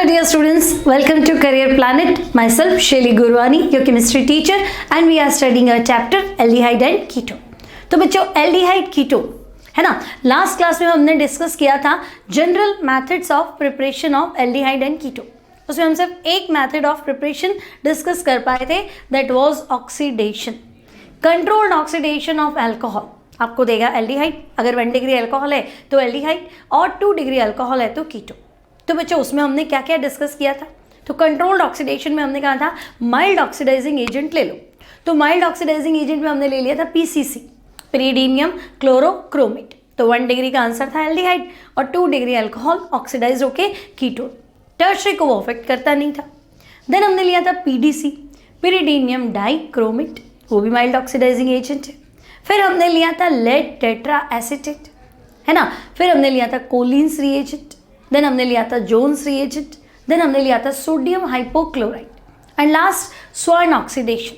Hello dear students, welcome to Career Planet. Myself Shaili Gurwani, your chemistry teacher, and we are studying our chapter aldehyde and keto. तो बच्चों aldehyde keto है ना, last class में हमने discuss किया था general methods of preparation of aldehyde and keto. उसमें हम सिर्फ एक मेथड ऑफ प्रिपरेशन डिस्कस कर पाए थे, that was oxidation, controlled oxidation of alcohol. आपको देगा एल्डिहाइड, अगर 1 डिग्री अल्कोहल है तो एल्डिहाइड और 2 डिग्री अल्कोहल है तो कीटो. तो बच्चों उसमें हमने क्या क्या डिस्कस किया था. तो कंट्रोल्ड ऑक्सीडेशन में हमने कहा था माइल्ड ऑक्सीडाइजिंग एजेंट ले लो. तो माइल्ड ऑक्सीडाइजिंग एजेंट में हमने ले लिया था पीसीसी, पेरिडीनियम क्लोरोक्रोमेट. तो 1 डिग्री का आंसर था एल्डिहाइड और 2 डिग्री अल्कोहल ऑक्सीडाइज होके कीटोन. टर्शरी को वो अफेक्ट करता नहीं था. देन हमने लिया था पीडीसी, पेरिडीनियम डाइक्रोमेट, वो भी माइल्ड ऑक्सीडाइजिंग एजेंट है. फिर हमने लिया था लेड टेट्रा एसीटेट, है ना. फिर हमने लिया था कोलिन्स रिएजेंट. देन हमने लिया था जोन्स रिएजेंट. देन हमने लिया था सोडियम हाइपोक्लोराइड एंड लास्ट स्वर्ण ऑक्सीडेशन,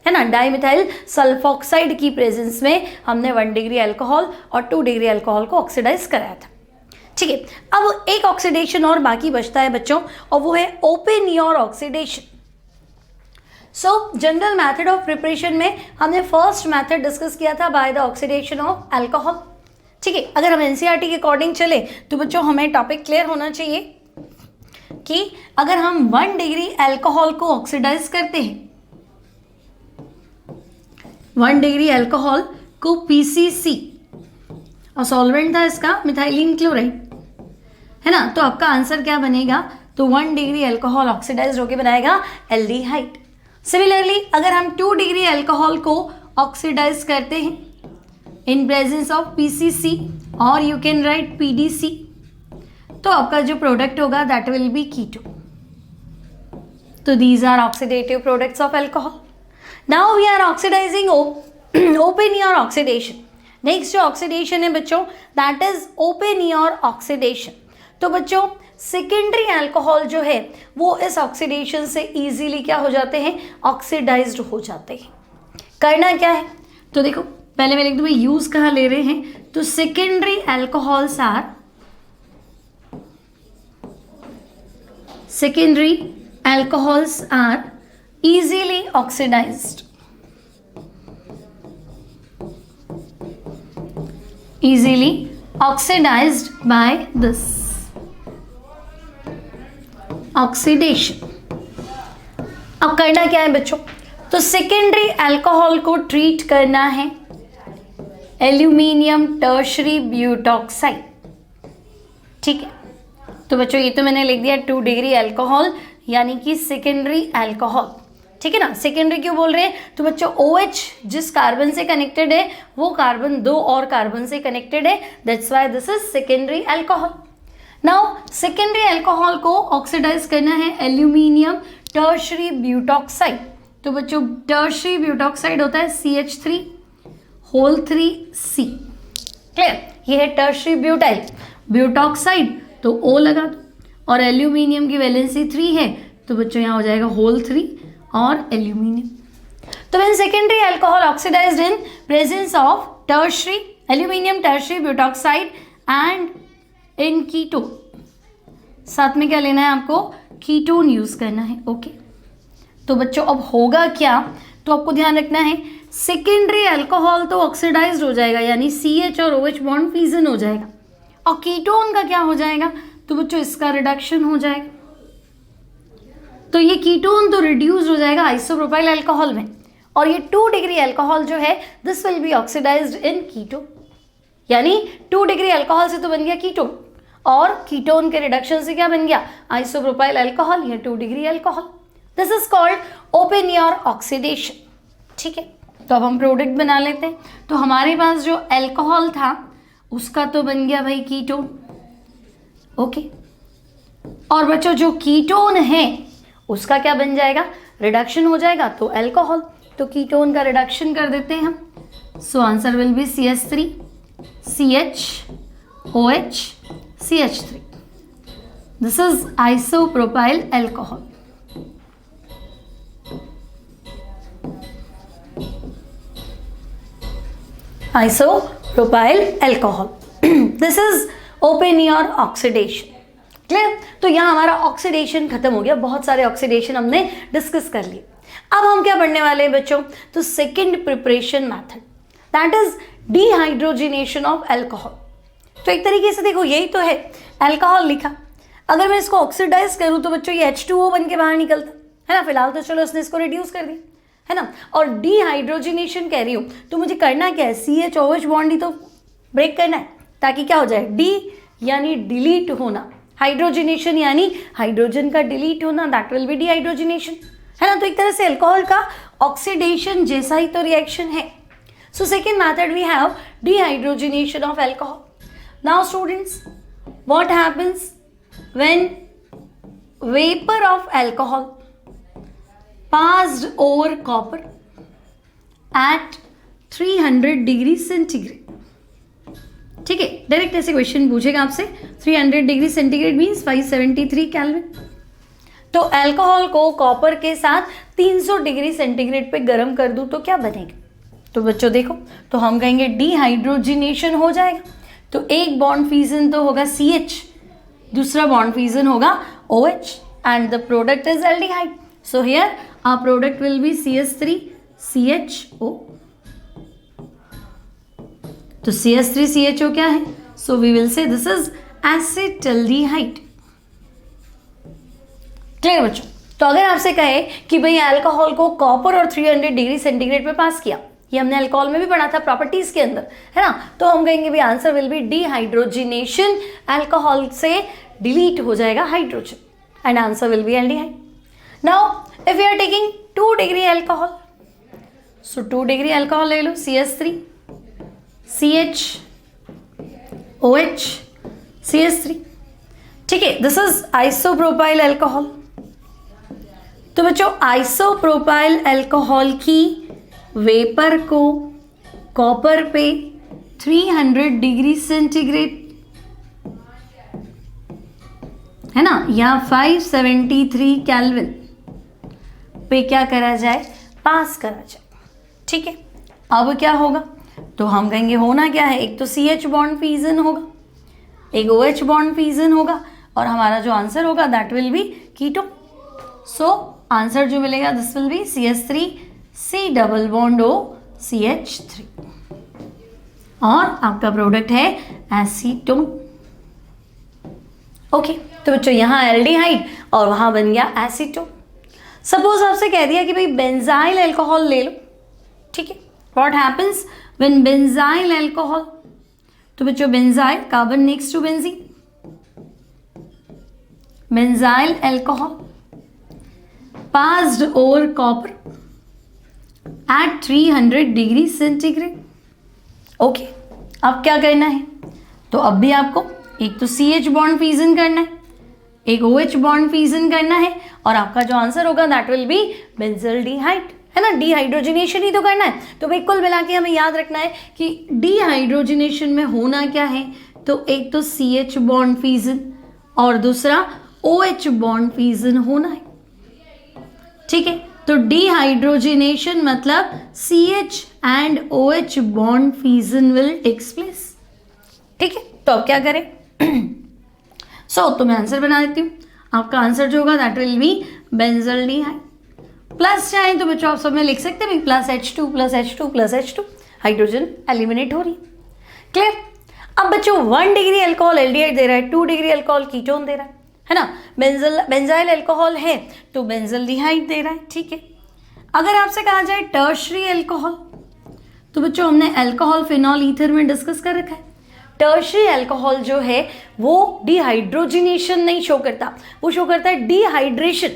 है ना. डाइमिथाइल सल्फॉक्साइड की प्रेजेंस में हमने 1 डिग्री अल्कोहल और 2 डिग्री अल्कोहल को ऑक्सीडाइज कराया था. ठीक है, अब एक ऑक्सीडेशन और बाकी बचता है बच्चों, और वो है open your oxidation. So general method of preparation में हमने फर्स्ट मैथड डिस्कस किया था by the oxidation of alcohol. ठीक है, अगर हम एनसीईआरटी के अकॉर्डिंग चले तो बच्चों हमें टॉपिक क्लियर होना चाहिए कि अगर हम 1 डिग्री अल्कोहल को ऑक्सीडाइज करते हैं, 1 डिग्री अल्कोहल को पीसीसी और सॉल्वेंट था इसका मिथाइलिन क्लोराइड, है ना. तो आपका आंसर क्या बनेगा, तो 1 डिग्री अल्कोहल ऑक्सीडाइज होकर बनाएगा एल्डिहाइड. सिमिलरली अगर हम 2 डिग्री अल्कोहल को ऑक्सीडाइज करते हैं इन प्रेजेंस ऑफ पीसीसी और यू कैन राइट पीडीसी, तो आपका जो प्रोडक्ट होगा दैट विल बी कीटो. तो these are oxidative products of alcohol. Now we are oxidizing Oppenauer oxidation. Next जो ऑक्सीडेशन है बच्चों that is Oppenauer oxidation. तो बच्चों सेकेंडरी अल्कोहल जो है वो इस ऑक्सीडेशन से इजीली क्या हो जाते हैं, ऑक्सीडाइज्ड हो जाते हैं. करना क्या है, तो देखो पहले मैं लिख दूँ यूज कहाँ ले रहे हैं. तो secondary alcohols are easily oxidized, easily oxidized by this oxidation. अब करना क्या है बच्चों, तो सेकेंडरी अल्कोहल को ट्रीट करना है एल्यूमिनियम टर्शरी ब्यूटॉक्साइड. ठीक है, तो बच्चों ये तो मैंने लिख दिया 2 डिग्री अल्कोहल यानी कि सेकेंडरी अल्कोहल. ठीक है ना. सेकेंडरी क्यों बोल रहे हैं, तो बच्चों OH जिस कार्बन से कनेक्टेड है वो कार्बन 2 और कार्बन से कनेक्टेड है, that's why this is secondary alcohol. Now secondary alcohol को ऑक्सीडाइज करना है एल्यूमिनियम टर्शरी ब्यूटॉक्साइड. तो बच्चों टर्शरी ब्यूटॉक्साइड होता है CH3 होल 3C. क्लियर, ये है टर्शरी ब्यूटाइल ब्यूटॉक्साइड, तो O लगा दो. और एल्यूमिनियम की वैलेंसी 3 है, तो बच्चों यहाँ हो जाएगा होल 3 और एल्यूमिनियम. तो when secondary alcohol oxidised in presence of tertiary aluminium tertiary butoxide and in keto, साथ में क्या लेना है आपको, कीटोन यूज करना है. ओके, तो बच्चों अब होगा क्या, तो आपको ध्यान रखना है सेकेंडरी अल्कोहल तो ऑक्सीडाइज्ड हो जाएगा यानी CH और OH बॉन्ड फ्यूजन हो जाएगा, और कीटोन का क्या हो जाएगा, तो बच्चों इसका रिडक्शन हो जाएगा. तो ये कीटोन तो रिड्यूस हो जाएगा आइसोप्रोपाइल अल्कोहल में, और ये 2 डिग्री अल्कोहल जो है दिस विल बी ऑक्सीडाइज्ड इन कीटो, यानी 2 डिग्री अल्कोहल से तो बन गया कीटोन, और कीटोन के रिडक्शन से क्या बन गया, आइसोप्रोपाइल अल्कोहल या 2 degree alcohol. This is called open your oxidation. ठीक है, तो अब हम प्रोडक्ट बना लेते हैं. तो हमारे पास जो अल्कोहल था उसका तो बन गया भाई कीटोन. ओके, और बच्चों जो कीटोन है उसका क्या बन जाएगा, रिडक्शन हो जाएगा, तो अल्कोहल. तो कीटोन का रिडक्शन कर देते हैं हम. So answer will be CH3 CH OH CH3. This is isopropyl alcohol. Isopropyl alcohol. This is open your oxidation. Clear? तो यहाँ हमारा ऑक्सीडेशन खत्म हो गया, बहुत सारे ऑक्सीडेशन हमने डिस्कस कर लिए। अब हम क्या पढ़ने वाले हैं बच्चों? तो second preparation method, that is dehydrogenation of alcohol. तो एक तरीके से देखो यही तो है, अल्कोहल लिखा, अगर मैं इसको ऑक्सीडाइज करूँ तो बच्चों ये H2O बन के बाहर निकलता है ना। फिलहाल तो चलो उसने इसको रिड्यूस कर दिया है ना। और डिहाइड्रोजिनेशन कह रही हूँ तो मुझे करना क्या है? CH-OH बॉन्ड ही तो ब्रेक करना है, ताकि क्या हो जाए? डी यानी डिलीट होना, हाइड्रोजिनेशन यानी हाइड्रोजन का डिलीट होना, दैट विल बी डिहाइड्रोजिनेशन, है ना। तो एक तरह से अल्कोहल का ऑक्सीडेशन जैसा ही तो रिएक्शन है। So second method we have dehydrogenation of alcohol. Now students, what happens when vapor of alcohol passed over copper at 300 degree centigrade? ठीक है, डायरेक्ट ऐसे क्वेश्चन पूछेगा आपसे। 300 डिग्री सेंटीग्रेड मीन्स 573 केल्विन। तो अल्कोहल को कॉपर के साथ 300 डिग्री सेंटीग्रेड पे गर्म कर दूं तो क्या बनेगा? तो बच्चों देखो, तो हम कहेंगे डिहाइड्रोजिनेशन हो जाएगा। तो एक बॉन्ड फ्यूजन तो होगा CH, दूसरा बॉन्ड फ्यूजन होगा OH and the product is aldehyde. So here our product will be CH3CHO. तो CH3CHO क्या है? So we will say this is acetaldehyde. Clear बच्चों? तो अगर आपसे कहे कि भाई अल्कोहल को कॉपर और 300 डिग्री सेंटीग्रेड पे पास किया, ये हमने अल्कोहल में भी पढ़ा था प्रॉपर्टीज के अंदर, है ना। तो हम कहेंगे भी answer will be dehydrogenation, alcohol से डिलीट हो जाएगा hydrogen and answer will be aldehyde. Now if we are taking 2 degree alcohol, so 2 degree alcohol ले लो, CH3 CH OH CH3, ठीक है, this is isopropyl alcohol। तो बच्चों आइसोप्रोपाइल अल्कोहल की vapour को कॉपर पे 300 डिग्री सेंटीग्रेड, है ना, या 573 केल्विन पे क्या करा जाए? पास करा जाए। ठीक है, अब क्या होगा? तो हम कहेंगे होना क्या है? एक तो CH बॉन्ड फ्यूजन होगा, एक OH बॉन्ड फ्यूजन होगा, और हमारा जो आंसर होगा that will be ketone. So answer जो मिलेगा this will be CH3 C double bond O CH3, और आपका प्रोडक्ट है एसीटोन। ओके, तो बच्चों यहाँ एल्डिहाइड और वहाँ बन गया एसीटोन। सपोज आपसे कह दिया कि भाई बेंजाइल अल्कोहल ले लो, ठीक है, what happens when benzyl alcohol? तो बच्चों benzyl carbon next to benzene, benzyl alcohol passed over copper at 300 degree centigrade. Okay, अब क्या करना है? तो अब भी आपको एक तो CH बॉन्ड फ्यूजन करना है, एक OH बॉन्ड फ्यूजन करना है, और आपका जो आंसर होगा दैट विल बी बेंजल्डिहाइड, है ना। डिहाइड्रोजिनेशन ही तो करना है। तो भाई कुल मिला के हमें याद रखना है कि डिहाइड्रोजिनेशन में होना क्या है? तो एक तो CH बॉन्ड फ्यूजन और दूसरा OH बॉन्ड फ्यूजन होना है, ठीक है। तो डिहाइड्रोजिनेशन मतलब CH and OH bond fusion will takes place, ठीक है। तो अब क्या करें? तो मैं आंसर बना देती हूँ। आपका आंसर जो होगा that will be benzaldehyde. Plus चाहे तो बच्चों आप सब में लिख सकते हैं plus H2 plus H2 plus H2, hydrogen eliminate हो रही है। क्लियर? अब बच्चों 1 डिग्री अल्कोहल एल्डिहाइड दे रहा है, 2 डिग्री अल्कोहल कीटोन दे रहा है ना। बेंजाइल अल्कोहल है तो बेंजल्डिहाइड दे रहा है, ठीक है। अगर आपसे कहा जाए टर्शरी अल्कोहल, तो बच्चों हमने अल्कोहल फिनॉल ईथर में डिस्कस कर रखा है। टर्शरी अल्कोहल जो है वो डिहाइड्रोजिनेशन नहीं शो करता, वो शो करता है डिहाइड्रेशन।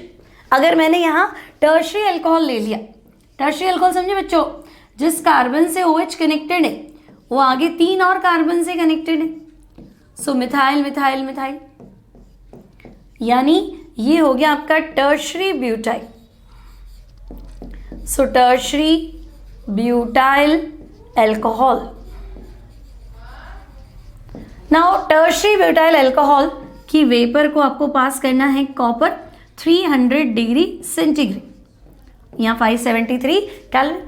अगर मैंने यहाँ टर्शरी अल्कोहल ले लिया, टर्शरी अल्कोहल समझे बच्चों, जिस कार्बन से OH कनेक्टेड है वो आगे 3 और कार्बन से कनेक्टेड है। सो मिथाइल मिथाइल मिथाइल, यानी ये हो गया आपका tertiary butyl. So tertiary butyl alcohol. Now tertiary butyl alcohol की वेपर को आपको पास करना है कॉपर 300 डिग्री सेंटीग्रेड, यहाँ 573 केल्विन।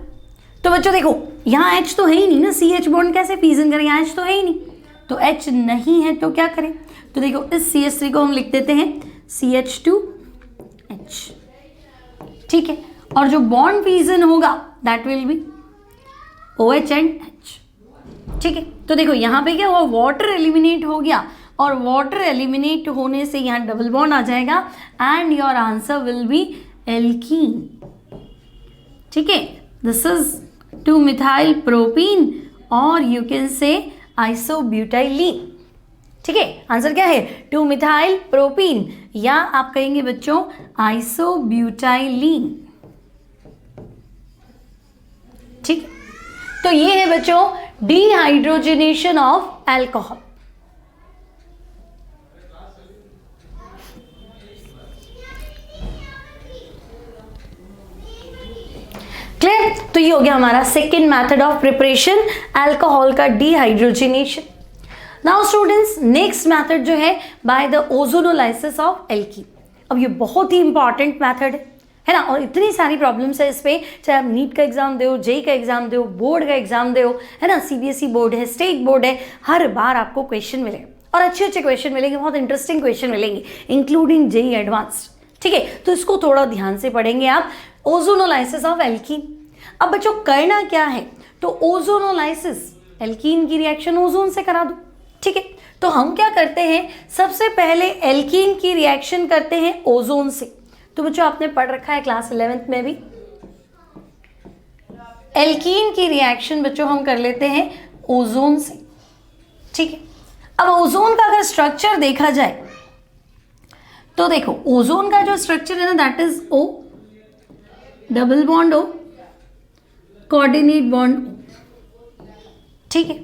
तो बच्चों देखो यहाँ H तो है ही नहीं ना, CH बॉन्ड कैसे फ्यूजन करें? यहाँ H तो है ही नहीं, तो H नहीं है तो क्या करें, तो देखो इस CH3 को हम लिख देते हैं CH2H, ठीक है। और जो बॉन्ड फिजन होगा that will be OH and H, ठीक है। तो देखो यहाँ पे क्या हुआ, वाटर एलिमिनेट हो गया, और वाटर एलिमिनेट होने से यहाँ डबल बॉन्ड आ जाएगा and your answer will be alkene, ठीक है। दिस इज 2-मिथाइल प्रोपीन और यू कैन से आइसोब्यूटाइलीन, ठीक है। आंसर क्या है, 2-मिथाइल प्रोपीन, या आप कहेंगे बच्चों आइसोब्यूटाइलीन, ठीक है। तो ये है बच्चों डिहाइड्रोजनेशन ऑफ अल्कोहल। क्लियर, तो ये हो गया हमारा second method of preparation alcohol का dehydrogenation. Now students next method जो है by the ozonolysis of alkene. अब ये बहुत ही इंपॉर्टेंट मेथड है ना, और इतनी सारी प्रॉब्लम्स है इस पे, चाहे आप नीट का एग्जाम दो, जेई का एग्जाम दो, बोर्ड का एग्जाम दो, है ना, सीबीएसई बोर्ड है, स्टेट बोर्ड है, हर बार आपको क्वेश्चन मिलेगा और अच्छे अच्छे क्वेश्चन मिलेंगे, बहुत इंटरेस्टिंग क्वेश्चन मिलेंगे इंक्लूडिंग जेई एडवांस्ड, ठीक है। तो इसको थोड़ा ध्यान से पढ़ेंगे आप, ओजोनोलाइसिस ऑफ एल्कीन। अब बच्चों करना क्या है, तो ओजोनोलाइसिस एल्कीन की रिएक्शन ओजोन से करा दो, ठीक है। तो हम क्या करते हैं, सबसे पहले एल्कीन की रिएक्शन करते हैं ओजोन से। तो बच्चों आपने पढ़ रखा है क्लास 11th में भी, एल्कीन की रिएक्शन बच्चों हम कर लेते हैं ओजोन से, ठीक है। अब ओजोन का अगर स्ट्रक्चर देखा जाए तो देखो ओजोन का जो स्ट्रक्चर है ना that is O, double bond O, coordinate bond O, ठीक है।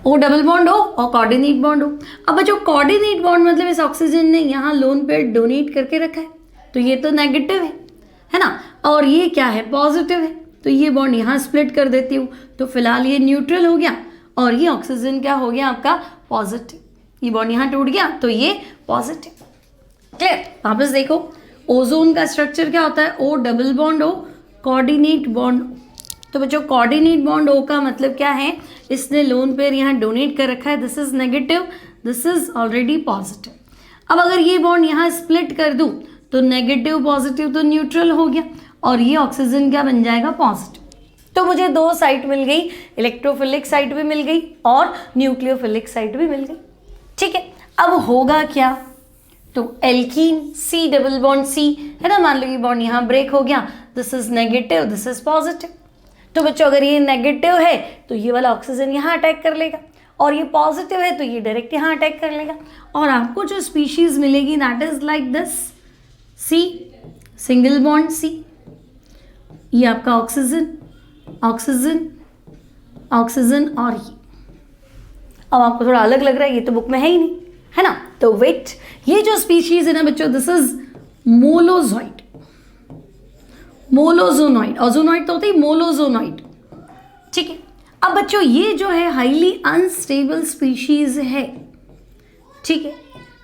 O डबल बॉन्ड O और कोऑर्डिनेट बॉन्ड O। अब बच्चों कोऑर्डिनेट बॉन्ड मतलब इस ऑक्सीजन ने यहाँ लोन पेयर डोनेट करके रखा है, तो ये तो नेगेटिव है ना, और ये क्या है पॉजिटिव है, तो ये बॉन्ड यहाँ स्प्लिट कर देती हूँ, तो फिलहाल ये न्यूट्रल हो गया और ये ऑक्सीजन क्या हो गया आपका पॉजिटिव, ये बॉन्ड यहाँ टूट गया तो ये पॉजिटिव। क्लियर, वापस देखो ओजोन का स्ट्रक्चर क्या होता है, O double bond O, coordinate bond O। तो बच्चों कोऑर्डिनेट बॉन्ड O का मतलब क्या है, इसने लोन पेयर यहाँ डोनेट कर रखा है, this is negative, this is already positive. अब अगर ये बॉन्ड यहाँ स्प्लिट कर दूं तो नेगेटिव पॉजिटिव तो न्यूट्रल हो गया और ये ऑक्सीजन क्या बन जाएगा पॉजिटिव। तो मुझे दो साइट मिल गई, इलेक्ट्रोफिलिक साइट भी मिल गई और न्यूक्लियोफिलिक साइट भी मिल गई, ठीक है। अब होगा क्या, तो alkene C double bond C है ना, मान लो ये बॉन्ड यहाँ ब्रेक हो गया, this is negative, this is positive. तो बच्चों अगर ये नेगेटिव है तो ये वाला ऑक्सीजन यहाँ अटैक कर लेगा और ये पॉजिटिव है तो ये डायरेक्ट यहाँ अटैक कर लेगा, और आपको जो स्पीशीज मिलेगी that is like this C, single bond C, ये आपका ऑक्सीजन ऑक्सीजन ऑक्सीजन, और ये अब आपको थोड़ा अलग लग रहा है, ये तो बुक में है ही नहीं, है ना। तो वेट, ये जो स्पीशीज है ना बच्चों दिस इज मोलोजॉइड, मोलोजोनॉइड, ओजोनॉइड तो होता ही मोलोजोनॉइड, ठीक है। अब बच्चों ये जो है हाईली अनस्टेबल स्पीशीज है, ठीक है।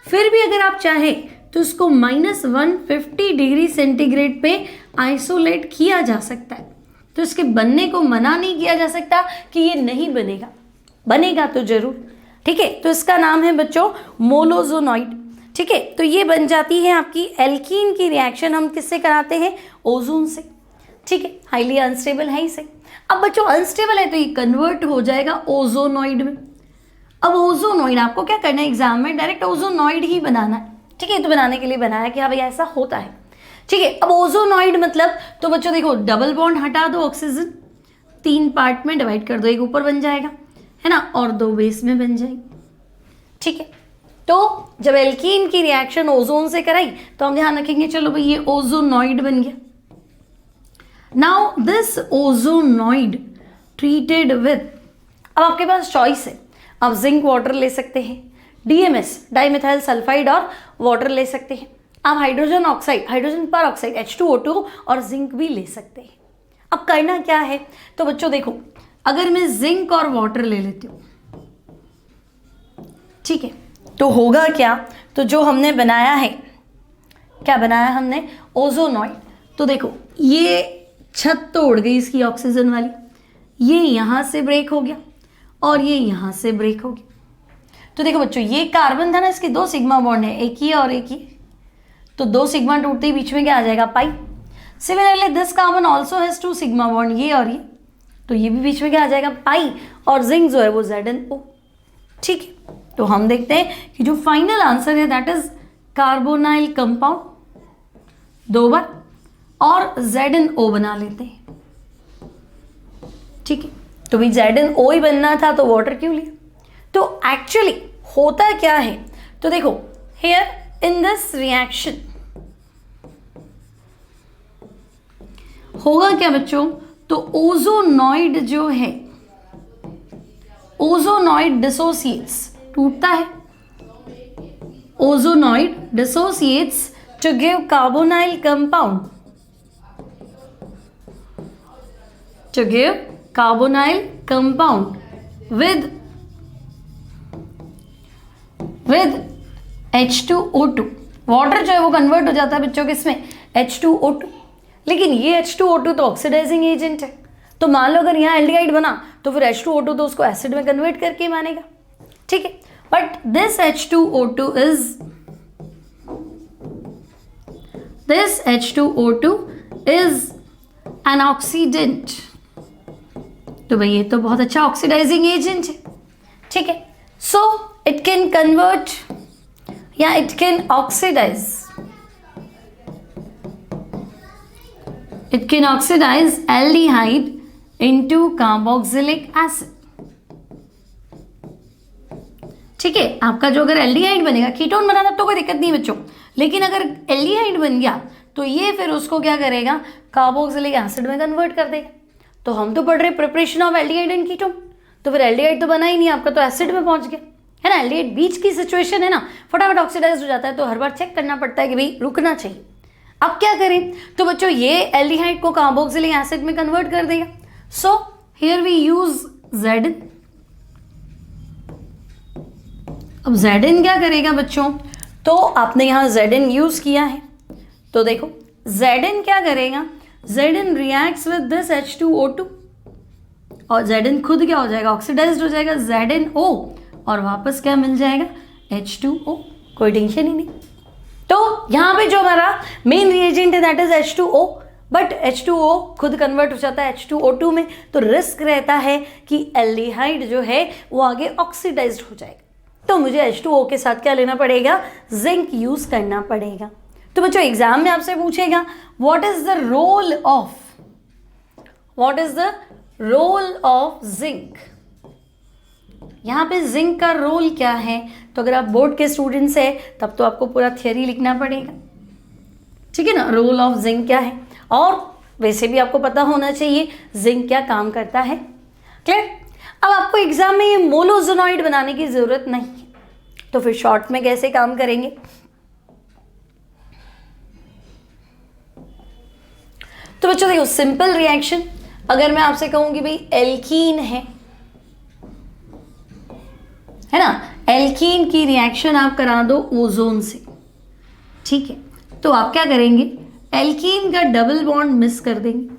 फिर भी अगर आप चाहें तो इसको -150 डिग्री सेंटीग्रेड पे आइसोलेट किया जा सकता है, तो इसके बनने को मना नहीं किया जा सकता कि ये नहीं बनेगा, बनेगा तो जरूर, ठीक है। तो इसका नाम है बच्चों मोलोजोनॉइड, ठीक है। तो ये बन जाती है आपकी एल्कीन की रिएक्शन, हम किससे कराते हैं, ओजोन से, ठीक है। हाईली अनस्टेबल है ही सही। अब बच्चों अनस्टेबल है तो ये कन्वर्ट हो जाएगा ओजोनॉइड में। अब ओजोनॉइड आपको क्या करना है, एग्जाम में डायरेक्ट ओजोनॉइड ही बनाना है, ठीक है। तो बनाने के लिए बनाया कि हाँ भाई ऐसा होता है, ठीक है। अब ओजोनॉइड मतलब, तो बच्चों देखो डबल बॉन्ड हटा दो, ऑक्सीजन 3 पार्ट में डिवाइड कर दो, एक ऊपर बन जाएगा है ना, और 2 बेस में बन जाएगी, ठीक है। तो जब एल्कीन की रिएक्शन ओजोन से कराई तो हम ध्यान रखेंगे, चलो भाई ये ओजोनॉइड बन गया। नाउ दिस ओजोनॉइड ट्रीटेड विद, अब आपके पास चॉइस है, आप जिंक वाटर ले सकते हैं, DMS डाइमिथाइल सल्फाइड और वाटर ले सकते हैं, आप हाइड्रोजन ऑक्साइड, हाइड्रोजन पर ऑक्साइड H2O2 और जिंक भी ले सकते हैं। अब करना क्या है, तो बच्चों देखो अगर मैं जिंक और वाटर ले लेती हूँ, ठीक है, तो होगा क्या, तो जो हमने बनाया है, क्या बनाया हमने, ओजोनॉइड। तो देखो ये छत तो उड़ गई इसकी ऑक्सीजन वाली, ये यहाँ से ब्रेक हो गया और ये यहाँ से ब्रेक हो गया। तो देखो बच्चों, ये कार्बन था ना, इसके 2 सिग्मा बॉन्ड है, एक ही और एक ही, तो 2 सिग्मा टूटते ही बीच में क्या आ जाएगा, pi. Similarly this carbon also has 2 sigma bond, ये और ये, तो ये भी बीच में क्या आ जाएगा, पाई, और जिंक जो है वो ZnO। ठीक है, तो हम देखते हैं कि जो फाइनल आंसर है दैट इज कार्बोनाइल कंपाउंड 2 बार, और ZnO बना लेते हैं। ठीक है, तो भी ZnO ही बनना था तो वाटर क्यों लिया। तो एक्चुअली होता क्या है, तो देखो हियर इन दिस रिएक्शन होगा क्या बच्चों, तो ओजोनॉइड जो है, ओजोनॉइड डिसोसिएट्स, टूटता है, ozonide dissociates to give carbonyl compound, to give carbonyl compound with H2O2। Water जो है वो कन्वर्ट हो जाता है बच्चों के इसमें H2O2, लेकिन ये H2O2 तो ऑक्सीडाइजिंग एजेंट है, तो मान लो अगर यहाँ एल्डिहाइड बना तो फिर H2O2 तो उसको एसिड में कन्वर्ट करके मानेगा। ठीक है, but this H2O2 is an oxidant, तो भाई ये तो बहुत अच्छा ऑक्सीडाइजिंग एजेंट है। ठीक है, सो इट कैन कन्वर्ट या it can oxidize, it can oxidize aldehyde into carboxylic acid. ठीक है, आपका जो अगर एल्डिहाइड बनेगा, कीटोन बना तब तो कोई दिक्कत नहीं बच्चों, लेकिन अगर एल्डिहाइड बन गया तो ये फिर उसको क्या करेगा, कार्बोक्सिलिक एसिड में कन्वर्ट कर देगा। तो हम तो पढ़ रहे preparation of aldehyde and ketone, तो फिर एल्डिहाइड तो बना ही नहीं, आपका तो एसिड में पहुंच गया है ना। एल्डिहाइड बीच की सिचुएशन है ना, फटाफट ऑक्सीडाइज हो जाता है, तो हर बार चेक करना पड़ता है कि भाई रुकना चाहिए। अब क्या करें, तो बच्चों ये एल्डिहाइड को कार्बोक्सिलिक एसिड में कन्वर्ट कर देगा। So here we use Zn। अब Zn क्या करेगा बच्चों, तो आपने यहाँ Zn यूज किया है, तो देखो Zn क्या करेगा, Zn reacts with this H2O2 और Zn खुद क्या हो जाएगा, ऑक्सीडाइज्ड हो जाएगा ZnO, और वापस क्या मिल जाएगा, H2O। कोई टेंशन ही नहीं। तो यहाँ पे जो हमारा मेन रिएजेंट है that is H2O, but H2O खुद कन्वर्ट हो जाता है H2O2 में, तो रिस्क रहता है कि एल्डिहाइड जो है वो आगे ऑक्सीडाइज्ड हो जाएगा, तो मुझे H2O के साथ क्या लेना पड़ेगा, जिंक यूज करना पड़ेगा। तो बच्चों एग्जाम में आपसे पूछेगा what is the role of zinc. यहाँ पे जिंक का रोल क्या है, तो अगर आप बोर्ड के स्टूडेंट्स हैं तब तो आपको पूरा थियरी लिखना पड़ेगा। ठीक है ना, रोल ऑफ जिंक क्या है, और वैसे भी आपको पता होना चाहिए जिंक क्या काम करता है। क्लियर। अब आपको एग्जाम में ये मोनोजोनॉइड बनाने की जरूरत नहीं है, तो फिर शॉर्ट में कैसे काम करेंगे। तो बच्चों देखो सिंपल रिएक्शन, अगर मैं आपसे कहूं कि भाई एल्कीन है ना, एल्कीन की रिएक्शन आप करा दो ओजोन से। ठीक है, तो आप क्या करेंगे, एल्कीन का डबल बॉन्ड मिस कर देंगे,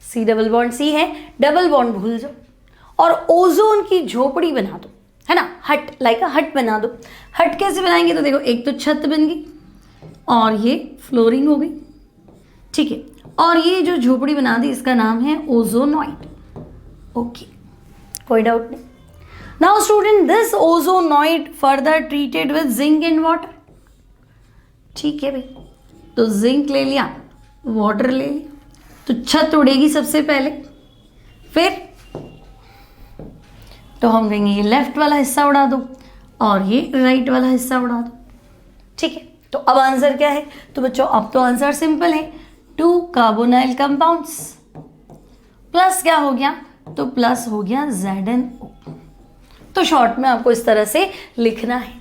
सी डबल बॉन्ड सी है, डबल बॉन्ड भूल जाओ, और ओजोन की झोपड़ी बना दो, है ना, हट, लाइक अ हट बना दो। हट कैसे बनाएंगे, तो देखो एक तो छत बन गई और ये फ्लोरिंग हो गई। ठीक है, और ये जो झोपड़ी बना दी इसका नाम है ओजोनॉइड। ओके, कोई डाउट नहीं। Now student this ozonide further treated with zinc and water. ठीक है भाई, तो जिंक ले लिया, वाटर ले लिया, तो छत उड़ेगी सबसे पहले, फिर तो हम कहेंगे ये लेफ्ट वाला हिस्सा उड़ा दो और ये राइट वाला हिस्सा उड़ा दो। ठीक है, तो अब आंसर क्या है, तो बच्चों अब तो आंसर सिंपल है, 2 कार्बोनाइल कंपाउंड्स प्लस क्या हो गया, तो प्लस हो गया ZnO। तो शॉर्ट में आपको इस तरह से लिखना है।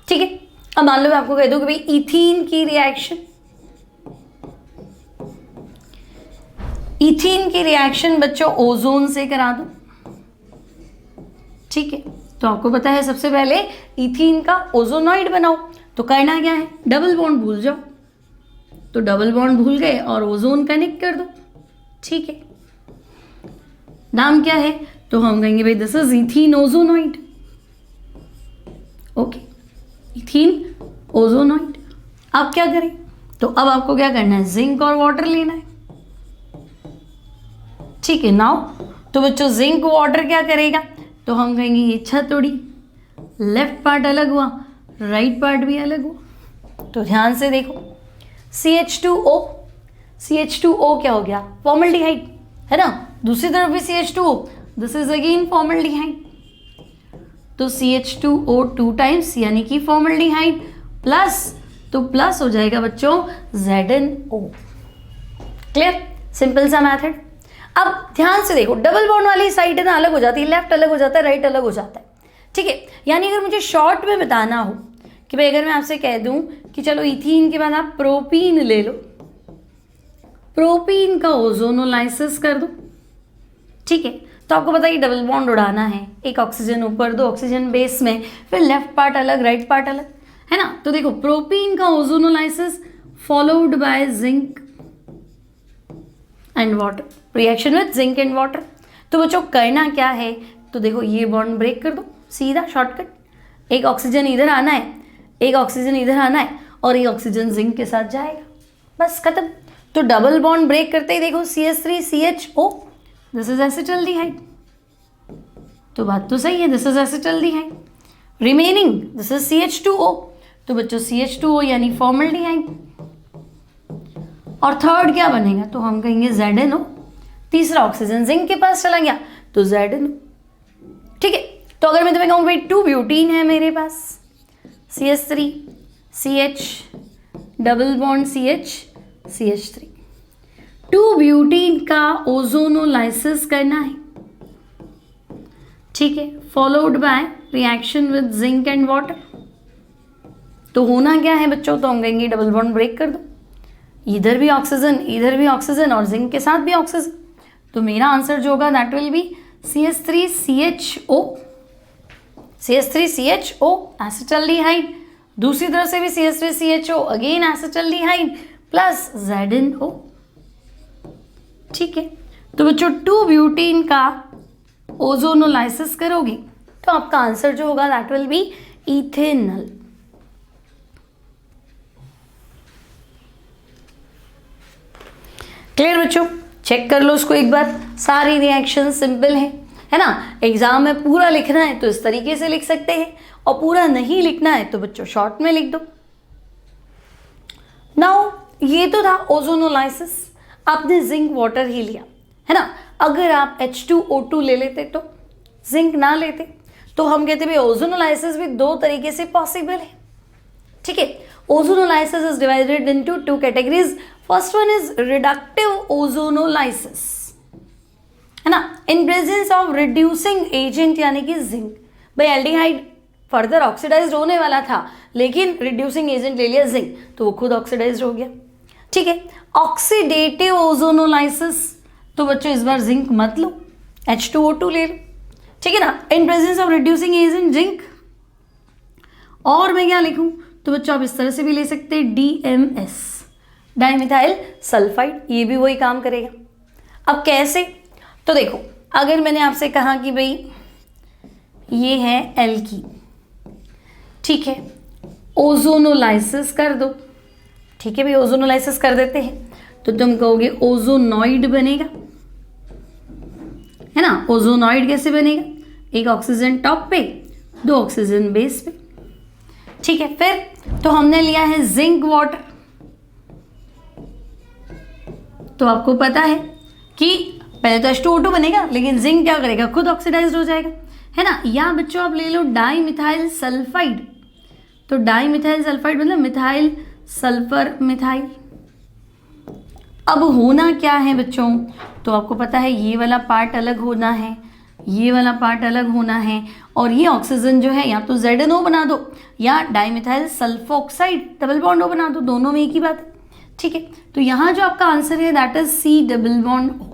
ठीक है, अब मान लो मैं आपको कह दूं कि भाई इथीन की रिएक्शन बच्चों ओजोन से करा दो। ठीक है, तो आपको पता है सबसे पहले इथीन का ओजोनॉइड बनाओ, तो करना क्या है, डबल बॉन्ड भूल जाओ, तो डबल बॉन्ड भूल गए और ओजोन कनेक्ट कर दो। ठीक है, नाम क्या है, तो हम कहेंगे भाई this is ethene ozonide. Okay, ethene ozonide. अब क्या करें, तो अब आपको क्या करना है, जिंक और वाटर लेना है। ठीक है, नाउ तो बच्चों जिंक वाटर क्या करेगा, तो हम कहेंगे ये छतोड़ी, लेफ्ट पार्ट अलग हुआ, राइट पार्ट भी अलग हुआ। तो ध्यान से देखो, CH2O, CH2O क्या हो गया, फॉर्मल्डिहाइड, है ना। दूसरी तरफ भी CH2O, this is again formaldehyde. तो CH2O 2 टाइम्स यानी कि फॉर्मल्डिहाइड, प्लस तो प्लस हो जाएगा बच्चों ZnO। क्लियर, सिंपल सा मैथड। अब ध्यान से देखो, डबल बॉन्ड वाली साइड है ना अलग हो जाती है, लेफ्ट अलग हो जाता है, राइट अलग हो जाता है। ठीक है, यानी अगर मुझे शॉर्ट में बताना हो कि भाई अगर मैं आपसे कह दूं कि चलो इथीन के बाद आप प्रोपीन ले लो, प्रोपीन का ओजोनोलाइसिस कर दो। ठीक है, तो आपको पता है डबल बॉन्ड उड़ाना है, एक ऑक्सीजन ऊपर, 2 ऑक्सीजन बेस में, फिर लेफ्ट पार्ट अलग, राइट पार्ट अलग, है ना। तो देखो प्रोपीन का ozonolysis followed by zinc and water, reaction with zinc and water. तो बच्चों करना क्या है, तो देखो ये बॉन्ड ब्रेक कर दो, सीधा शॉर्टकट। एक ऑक्सीजन इधर आना है, एक ऑक्सीजन इधर आना है, और एक ऑक्सीजन जिंक के साथ जाएगा, बस खत्म। तो डबल बॉन्ड ब्रेक करते ही देखो CH3CHO, दिस इज एसिटल्डिहाइड। तो बात तो सही है, this is acetaldehyde. Remaining this is CH2O, तो बच्चों CH2O यानी फॉर्मल्डिहाइड। और थर्ड क्या बनेगा, तो हम कहेंगे ZnO। तीसरा ऑक्सीजन जिंक के पास चला गया, तो ZnO। ठीक है, तो अगर मैं तुम्हें कहूँ भाई 2 ब्यूटीन है मेरे पास, CH3 CH double bond CH CH3, 2 butene का ओजोनोलाइसिस करना है। ठीक है, followed by reaction with zinc and water. तो होना क्या है बच्चों, तो हम कहेंगे डबल बॉन्ड ब्रेक कर दो, इधर भी ऑक्सीजन, इधर भी ऑक्सीजन, और जिंक के साथ भी ऑक्सीजन। तो मेरा आंसर जो होगा that will be CH3CHO, CH3CHO acetaldehyde, दूसरी तरफ से भी CH3CHO again acetaldehyde plus ZnO। ठीक है, तो बच्चों 2 ब्यूटीन का ओजोनोलाइसिस करोगे तो आपका आंसर जो होगा that will be ethanol. Clear बच्चों, चेक कर लो उसको एक बार, सारी रिएक्शन सिंपल है ना। एग्जाम में पूरा लिखना है तो इस तरीके से लिख सकते हैं, और पूरा नहीं लिखना है तो बच्चों शॉर्ट में लिख दो। नाउ ये तो था ओजोनोलाइसिस, आपने जिंक वाटर ही लिया, है ना। अगर आप H2O2 ले लेते तो, जिंक ना लेते तो हम कहते भाई ओजोनोलाइसिस भी 2 तरीके से पॉसिबल है। ठीक है, ozonolysis is divided into 2 categories. First one is reductive ozonolysis, है ना, इन प्रेजेंस ऑफ रिड्यूसिंग एजेंट यानी कि जिंक। भाई एल्डिहाइड फर्दर ऑक्सीडाइज्ड होने वाला था, लेकिन रिड्यूसिंग एजेंट ले लिया जिंक, तो वो खुद ऑक्सीडाइज्ड हो गया। ठीक है, ऑक्सीडेटिव ओजोनोलाइसिस, तो बच्चों इस बार जिंक मत लो, H2O2 ले लो। ठीक है ना, इन presence of reducing agent zinc. और मैं क्या लिखूं, तो बच्चों आप इस तरह से भी ले सकते हैं DMS, डाइमिथाइल सल्फाइड, ये भी वही काम करेगा। अब कैसे, तो देखो अगर मैंने आपसे कहा कि भाई ये है एल्कीन, ठीक है, ओजोनोलाइसिस कर दो। ठीक है भाई, ओजोनोलाइसिस कर देते हैं तो तुम कहोगे ओजोनॉइड बनेगा, है ना। ओजोनॉइड कैसे बनेगा, एक ऑक्सीजन टॉप पे, 2 ऑक्सीजन बेस पे। ठीक है, फिर तो हमने लिया है जिंक वाटर, तो आपको पता है कि पहले तो H2O2 बनेगा, लेकिन जिंक क्या करेगा, खुद ऑक्सीडाइज्ड हो जाएगा, है ना। या बच्चों आप ले लो डाइमिथाइल सल्फाइड, तो डाइमिथाइल सल्फाइड मतलब मिथाइल सल्फर मिथाइल। अब होना क्या है बच्चों, तो आपको पता है ये वाला पार्ट अलग होना है, ये वाला पार्ट अलग होना है, और ये ऑक्सीजन जो है या तो ZnO बना दो या dimethyl sulphoxide double bond O बना दो, दोनों में एक ही बात है। ठीक है, तो यहाँ जो आपका आंसर है that is C double bond O,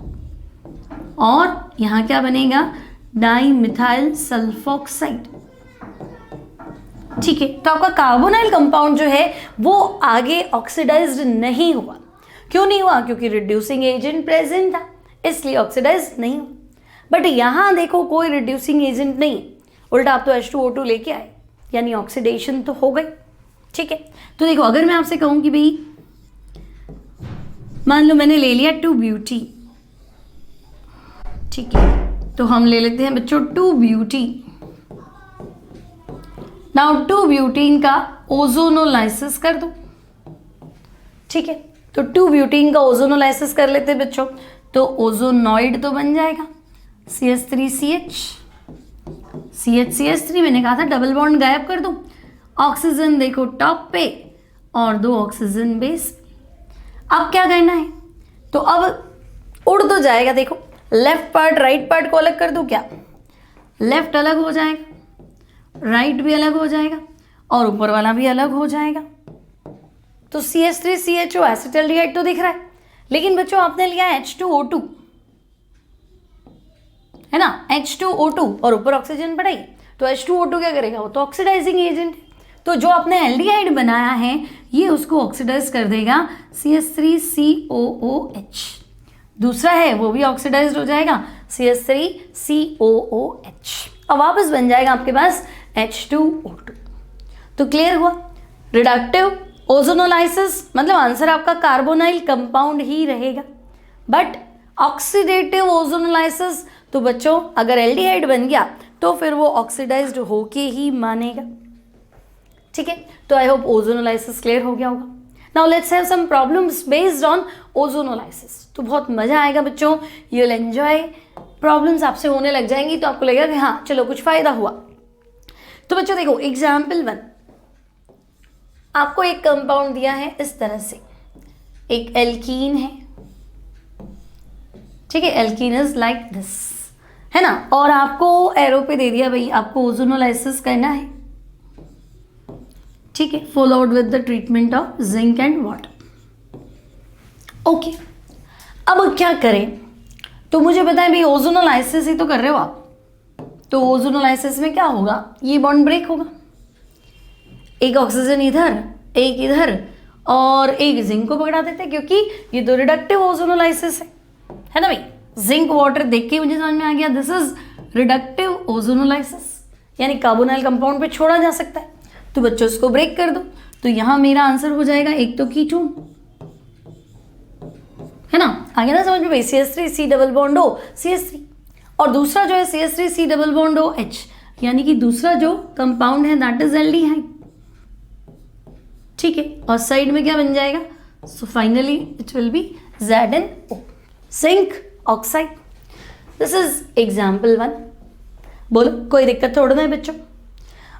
और यहाँ क्या बनेगा, डाइमिथाइल सल्फोक्साइड। ठीक है, तो आपका कार्बोनाइल कंपाउंड जो है वो आगे ऑक्सीडाइज्ड नहीं हुआ। क्यों नहीं हुआ, क्योंकि रिड्यूसिंग एजेंट प्रेजेंट था, इसलिए ऑक्सीडाइज्ड नहीं हुआ। बट यहाँ देखो कोई रिड्यूसिंग एजेंट नहीं, उल्टा आप तो H2O2 लेके आए, यानी ऑक्सीडेशन तो हो गई। ठीक है, तो देखो अगर मैं आपसे कहूं कि भाई मान लो मैंने ले लिया 2-ब्यूटी, ठीक है, तो हम ले लेते हैं बच्चों 2-ब्यूटी। नाउ 2-ब्यूटीन का ओजोनोलाइसिस कर दो। ठीक है, तो 2-ब्यूटीन का ओजोनोलाइसिस कर लेते हैं बच्चों, तो ओजोनॉइड तो बन जाएगा CH3CH, CH मैंने कहा था डबल बॉन्ड गायब कर दो। ऑक्सीजन देखो टॉप पे और 2 ऑक्सीजन बेस। अब क्या करना है, तो अब उड़ तो जाएगा, देखो लेफ्ट पार्ट राइट पार्ट को अलग कर दूं क्या, लेफ्ट अलग हो जाएगा, राइट भी अलग हो जाएगा और ऊपर वाला भी अलग हो जाएगा। तो CH3CHO एसिटल्डिहाइड तो दिख रहा है, लेकिन बच्चों आपने लिया H2O2, है ना, H2O2 और ऊपर ऑक्सीजन बढ़ाई, तो H2O2 क्या करेगा, वो तो ऑक्सीडाइजिंग एजेंट है। तो जो आपने एल्डिहाइड बनाया है ये उसको ऑक्सीडाइज कर देगा CH3COOH। दूसरा है वो भी ऑक्सीडाइज्ड हो जाएगा CH3COOH और वापस बन जाएगा आपके पास H2O2। तो क्लियर हुआ, रिडक्टिव ओजोनोलाइसिस मतलब आंसर आपका कार्बोनाइल कंपाउंड ही रहेगा, बट ऑक्सीडेटिव ओजोनोलाइसिस तो बच्चों अगर एल्डिहाइड बन गया तो फिर वो ऑक्सीडाइज्ड होके ही मानेगा। ठीक है, तो आई होप ओजोनोलाइसिस क्लियर हो गया होगा। Now let's have some problems based on ozonolysis. तो बहुत मजा आएगा बच्चों, यू विल एंजॉय, प्रॉब्लम्स आपसे होने लग जाएंगी तो आपको लगेगा कि हाँ चलो कुछ फायदा हुआ। तो बच्चों देखो एग्जाम्पल 1, आपको एक कंपाउंड दिया है इस तरह से, एक एल्कीन है, ठीक है, एल्कीन इज लाइक दिस, है ना, और आपको एरो पे दे दिया भाई आपको ओजोनोलाइसिस करना है। ठीक है, followed with the treatment of zinc and water. Okay, अब क्या करें, तो मुझे बताएं भाई ओजोनोलाइसिस ही तो कर रहे हो आप, तो ओजोनोलाइसिस में क्या होगा, ये बॉन्ड ब्रेक होगा, एक ऑक्सीजन इधर एक इधर और एक जिंक को पकड़ा देते हैं, क्योंकि ये तो रिडक्टिव ओजोनोलाइसिस है ना भाई। जिंक वाटर देख के मुझे समझ में आ गया दिस इज रिडक्टिव ओजोनोलाइसिस, यानी कार्बोनाइल कंपाउंड पे छोड़ा जा सकता है, तो बच्चों इसको ब्रेक कर दो। तो यहां मेरा आंसर हो जाएगा एक तो कीटोन, है ना, आ गया ना समझ में भाई, CH3 double bond O CH3 और दूसरा जो है CH3 double bond O H, यानी कि दूसरा जो कंपाउंड है दैट इज एल्डिहाइड। ठीक है, और साइड में क्या बन जाएगा, so finally it will be ZnO, zinc oxide. This is example 1। बोलो कोई दिक्कत थोड़ा ना है बच्चों।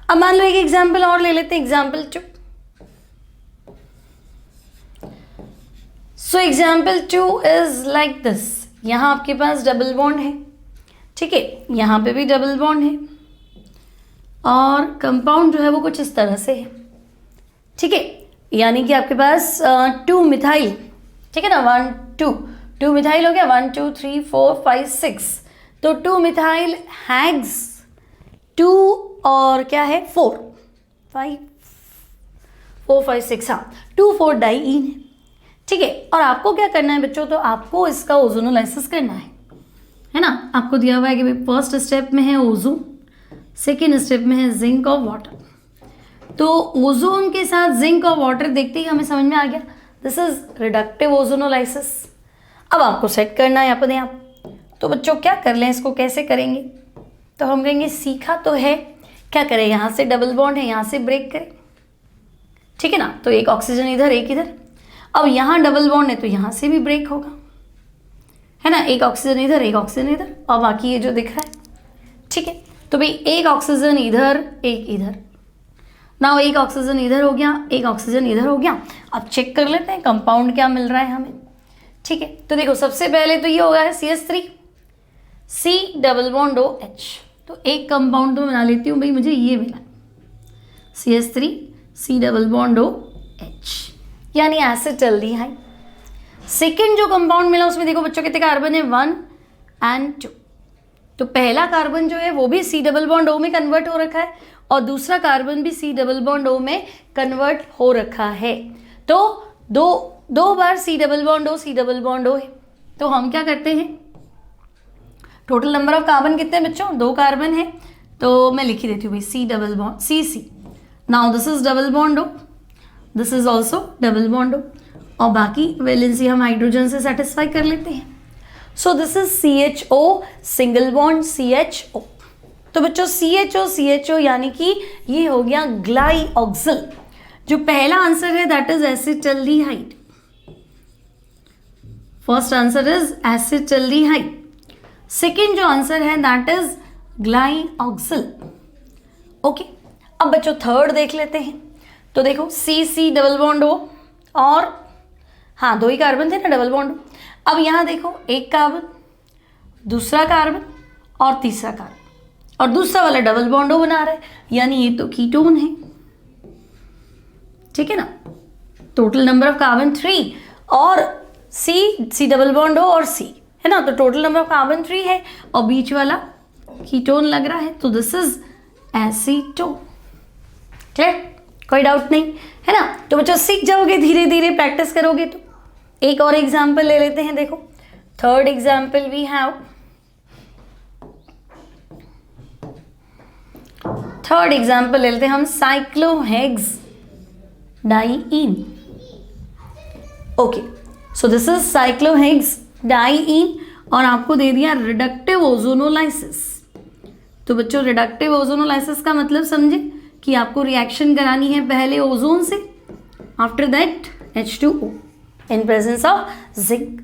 अब मान लो एक एग्जाम्पल और ले लेते हैं, example 2। So example 2 is like this, यहां आपके पास डबल बॉन्ड है, ठीक है, यहां पे भी डबल बॉन्ड है और कंपाउंड जो है वो कुछ इस तरह से है। ठीक है, यानी कि आपके पास 2 मिथाइल, ठीक है ना, 1 2 मिथाइल हो गया, 1 2 3 4 5 6, तो 2 मिथाइल हैग्स 2 और क्या है 4 5 4 5 6, हाँ 2,4 डाइईन है। ठीक है, और आपको क्या करना है बच्चों, तो आपको इसका ओजोनोलाइसिस करना है ना। आपको दिया हुआ है कि भाई फर्स्ट स्टेप में है ओजोन, सेकेंड स्टेप में है जिंक और वाटर। तो ओजोन के साथ जिंक और वाटर देखते ही हमें समझ में आ गया दिस इज रिडक्टिव ओजोनोलाइसिस। अब आपको सेट करना है अपने आप, तो बच्चों क्या कर लें, इसको कैसे करेंगे, तो हम कहेंगे सीखा तो है, क्या करें, यहाँ से डबल बॉन्ड है यहाँ से ब्रेक करें, ठीक है ना, तो एक ऑक्सीजन इधर एक इधर। अब यहाँ डबल बॉन्ड है तो यहाँ से भी ब्रेक होगा, है ना, एक ऑक्सीजन इधर एक ऑक्सीजन इधर और बाकी ये जो दिख रहा है। ठीक है, तो भाई एक ऑक्सीजन इधर एक इधर, ना एक ऑक्सीजन इधर हो गया एक ऑक्सीजन इधर हो गया। अब चेक कर लेते हैं कंपाउंड क्या मिल रहा है हमें। ठीक है, तो देखो सबसे पहले तो ये होगा है CH3 C double bond OH, तो एक कंपाउंड तो बना लेती हूँ भाई, मुझे ये मिला CH3 C double bond OH, यानी एसिटल्डिहाइड। सेकेंड जो कंपाउंड मिला उसमें देखो बच्चों कितने कार्बन है 1 और 2, तो पहला कार्बन जो है वो भी C डबल बॉन्ड O में कन्वर्ट हो रखा है और दूसरा कार्बन भी C डबल बॉन्ड O में कन्वर्ट हो रखा है, तो दो बार C डबल बॉन्ड O है। तो हम क्या करते हैं, टोटल नंबर ऑफ कार्बन कितने हैं बच्चों, 2 कार्बन है, तो मैं लिख ही देती हूँ भाई C double bond CC, now this is double bond O, this is also double bond O, और बाकी वैलेंसी हम हाइड्रोजन से सेटिस्फाई कर लेते हैं. सो this is CHO, single bond CHO. तो बच्चों CHO यानी कि ये हो गया ग्लाइऑक्सिल. जो पहला आंसर है that is acetaldehyde. First answer is acetaldehyde. Second जो आंसर है दैट इज ग्लाइऑक्सिल. ओके, अब बच्चों थर्ड देख लेते हैं. तो देखो C डबल बॉन्ड O, और हाँ 2 ही कार्बन थे ना डबल बॉन्ड. अब यहाँ देखो एक कार्बन, दूसरा कार्बन और तीसरा कार्बन, और दूसरा वाला डबल बॉन्ड O बना रहा है, यानी ये तो कीटोन है. ठीक है ना. टोटल नंबर ऑफ कार्बन 3, और C डबल बॉन्ड O और C है ना, तो टोटल नंबर ऑफ कार्बन 3 है, और बीच वाला कीटोन लग रहा है, तो दिस इज एसीटोन. क्लियर, कोई डाउट नहीं है ना. तो बच्चों सीख जाओगे, धीरे धीरे प्रैक्टिस करोगे. तो एक और एग्जाम्पल ले लेते हैं. देखो third example we have, third example ले लेते हैं हम cyclohexadiene. Okay, so this is cyclohexadiene, और आपको दे दिया रिडक्टिव ओजोनोलाइसिस. तो बच्चों रिडक्टिव ओजोनोलाइसिस का मतलब समझे कि आपको रिएक्शन करानी है पहले ओजोन से, after that H2O in presence of zinc.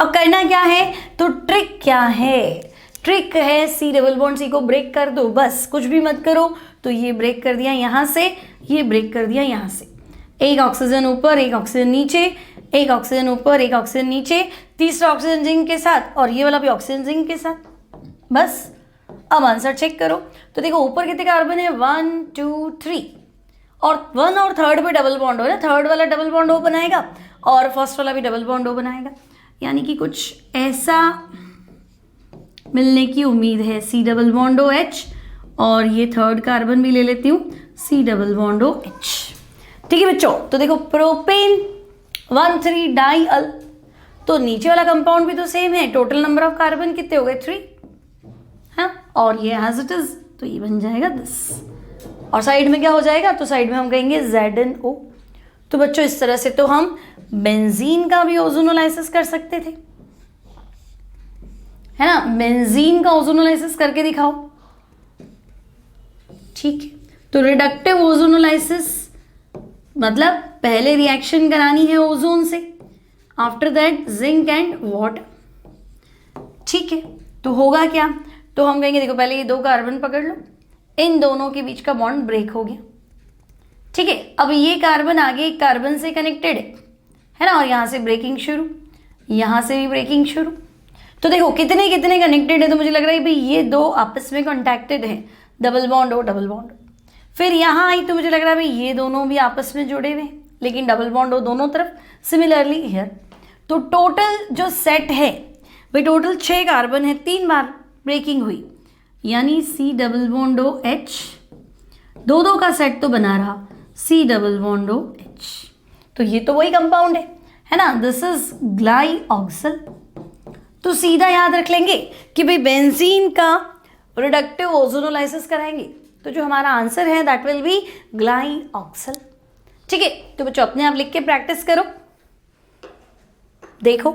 अब करना क्या है, तो ट्रिक क्या है, ट्रिक है C डबल बॉन्ड C को ब्रेक कर दो, बस कुछ भी मत करो. तो ये ब्रेक कर दिया यहाँ से, ये ब्रेक कर दिया यहाँ से. एक ऑक्सीजन ऊपर, एक ऑक्सीजन नीचे, एक ऑक्सीजन ऊपर, एक ऑक्सीजन नीचे, तीसरा ऑक्सीजन जिंक के साथ, और ये वाला भी ऑक्सीजन जिंक के साथ. बस अब आंसर चेक करो. तो देखो ऊपर कितने कार्बन है, 1 2 3, और 1 और थर्ड पे डबल बॉन्ड हो ना, थर्ड वाला डबल बॉन्ड O बनाएगा और फर्स्ट वाला भी डबल बॉन्ड O बनाएगा, यानी कि कुछ ऐसा मिलने की उम्मीद है. C डबल बॉन्ड OH, और ये थर्ड कार्बन भी ले लेती हूँ, C डबल बॉन्ड OH. ठीक है बच्चों. तो देखो प्रोपेन 1,3 डाइअल, तो नीचे वाला कंपाउंड भी तो सेम है. टोटल नंबर ऑफ कार्बन कितने हो गए, 3, हाँ, और ये एज इट इज, तो ये बन जाएगा दिस, और साइड में क्या हो जाएगा, तो साइड में हम कहेंगे ZnO. तो बच्चों इस तरह से तो हम बेंजीन का भी ओजोनोलाइसिस कर सकते थे, है ना. बेंजीन का ओजोनोलाइसिस करके दिखाओ. ठीक है, तो रिडक्टिव ओजोनोलाइसिस मतलब पहले रिएक्शन करानी है ओजोन से, after that zinc and water. ठीक है, तो होगा क्या, तो हम कहेंगे देखो पहले ये 2 कार्बन पकड़ लो, इन दोनों के बीच का बॉन्ड ब्रेक हो गया. ठीक है, अब ये कार्बन आगे एक कार्बन से कनेक्टेड है ना, और यहाँ से ब्रेकिंग शुरू, यहाँ से भी ब्रेकिंग शुरू. तो देखो कितने कितने कनेक्टेड है, तो मुझे लग रहा है भाई ये 2 आपस में कॉन्टैक्टेड है, double bond O double bond. फिर यहाँ आई तो मुझे लग रहा है भाई ये दोनों भी आपस में जुड़े हुए हैं, लेकिन डबल बॉन्ड O दोनों तरफ. सिमिलरली हियर, तो टोटल जो सेट है भाई टोटल 6 कार्बन है, 3 बार ब्रेकिंग हुई, यानी C डबल बॉन्ड OH, 2 का सेट तो बना रहा C डबल बॉन्ड OH. तो ये तो वही कंपाउंड है ना, दिस इज ग्लाइऑक्सिल. तो सीधा याद रख लेंगे कि भाई बेंजीन का रिडक्टिव ओजोनोलाइसिस कराएंगे, तो जो हमारा आंसर है दैट विल बी ग्लाइऑक्सिल. ठीक है, तो बच्चों अपने आप लिख के प्रैक्टिस करो. देखो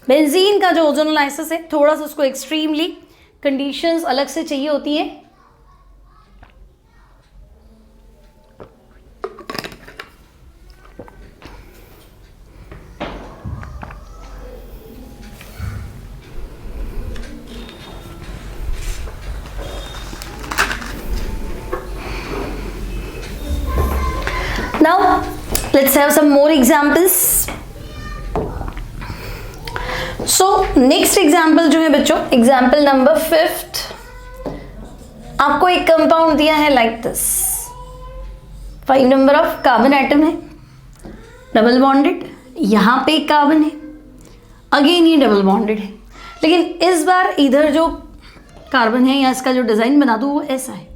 बेंजीन का जो ओजोनोलाइसिस है, थोड़ा सा उसको एक्सट्रीमली कंडीशंस अलग से चाहिए होती हैं. Now let's have some more examples. So next example जो है बच्चों, example number 5th, आपको एक कंपाउंड दिया है like this, 5 number of carbon atom है, डबल बॉन्डेड, यहाँ पे एक कार्बन है, अगेन ये डबल बॉन्डेड है, लेकिन इस बार इधर जो कार्बन है या इसका जो डिजाइन बना दूँ वो ऐसा है.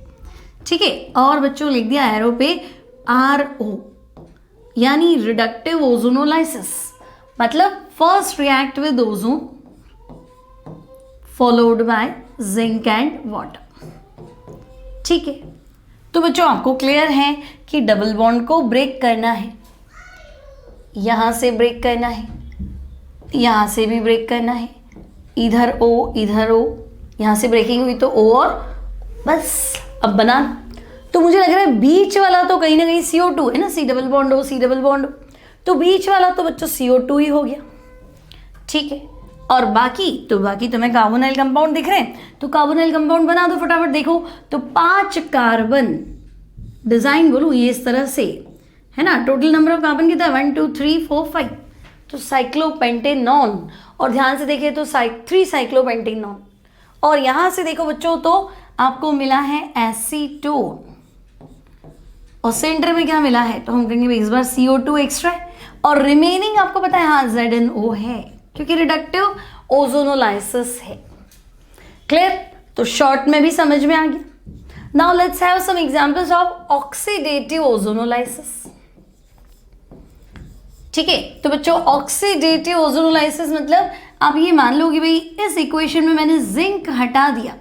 ठीक है, और बच्चों लिख दिया एरो पे RO, यानी रिडक्टिव ओजोनोलाइसिस, मतलब first react with ozone followed by zinc and water. ठीक है, तो बच्चों आपको क्लियर है कि डबल बॉन्ड को ब्रेक करना है, यहां से ब्रेक करना है, यहां से भी ब्रेक करना है, इधर ओ इधर ओ, यहां से ब्रेकिंग हुई तो ओ और बस अब बनाना। तो मुझे लग रहा है बीच वाला तो कहीं ना कहीं CO2 है ना, C double bond O C double bond, तो बीच वाला तो बच्चों CO2 ही हो गया, ठीक है। और बाकी तुम्हें कार्बोनाइल कंपाउंड दिख रहे हैं, तो कार्बोनाइल कंपाउंड बना दो फटाफट। देखो तो 5 कार्बन डिजाइन बोलूँ ये इस तरह से है ना। टोटल नंबर ऑफ कार्बन कितना है 1 2 3 4 5, तो साइक्लोपेंटेनॉन। और ध्यान से देखिए तो 3 साइक्लोपेंटेनॉन। और यहां से देखो बच्चों तो आपको मिला है एसीटोन, और सेंटर में क्या मिला है, तो हम कहेंगे इस बार CO2 एक्स्ट्रा है, और रिमेनिंग आपको पता है हाँ ZNO है, क्योंकि रिडक्टिव ओजोनोलाइसिस है। क्लियर? तो शॉर्ट में भी समझ में आ गया। Now let's have some examples of oxidative ozonolysis. ठीक है, तो बच्चों ऑक्सीडेटिव ओजोनोलाइसिस मतलब आप ये मान लो कि भाई इस इक्वेशन में मैंने जिंक हटा दिया,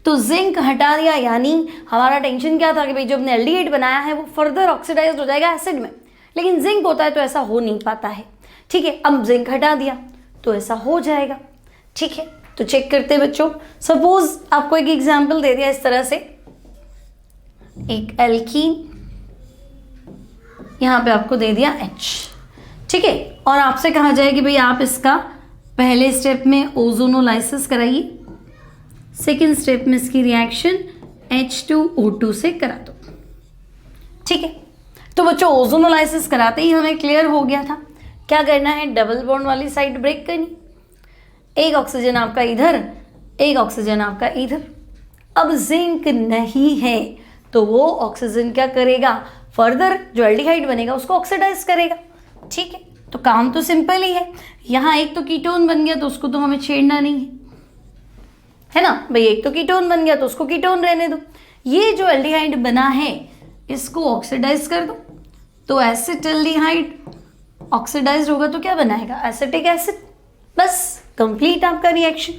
तो जिंक हटा दिया यानी हमारा टेंशन क्या था कि भाई जो हमने एल्डिहाइड बनाया है वो फर्दर ऑक्सीडाइज्ड हो जाएगा एसिड में, लेकिन जिंक होता है तो ऐसा हो नहीं पाता है। ठीक है, अब जिंक हटा दिया तो ऐसा हो जाएगा। ठीक है, तो चेक करते हैं बच्चों। सपोज आपको एक एग्जांपल दे दिया इस तरह से, एक एल्कीन यहां पे आपको दे दिया H, ठीक है, और आपसे कहा जाए कि भाई आप इसका पहले स्टेप में ओजोनोलाइसिस कराइए, सेकेंड स्टेप में इसकी रिएक्शन H2O2 से करा दो। ठीक है, तो बच्चों ओजोनोलाइसिस कराते ही हमें क्लियर हो गया था क्या करना है, डबल बॉन्ड वाली साइड ब्रेक करनी, एक ऑक्सीजन आपका इधर, एक ऑक्सीजन आपका इधर। अब जिंक नहीं है तो वो ऑक्सीजन क्या करेगा, फर्दर जो एल्डिहाइड बनेगा उसको ऑक्सीडाइज करेगा। ठीक है, तो काम तो सिंपल ही है। यहाँ एक तो कीटोन बन गया तो उसको तो हमें छेड़ना नहीं है ना भाई, एक तो कीटोन बन गया तो उसको कीटोन रहने दो। ये जो एल्डिहाइड बना है इसको ऑक्सीडाइज कर दो, तो एसिटल्डिहाइड ऑक्सीडाइज होगा तो क्या बनाएगा, एसिटिक एसिड। बस कंप्लीट आपका रिएक्शन।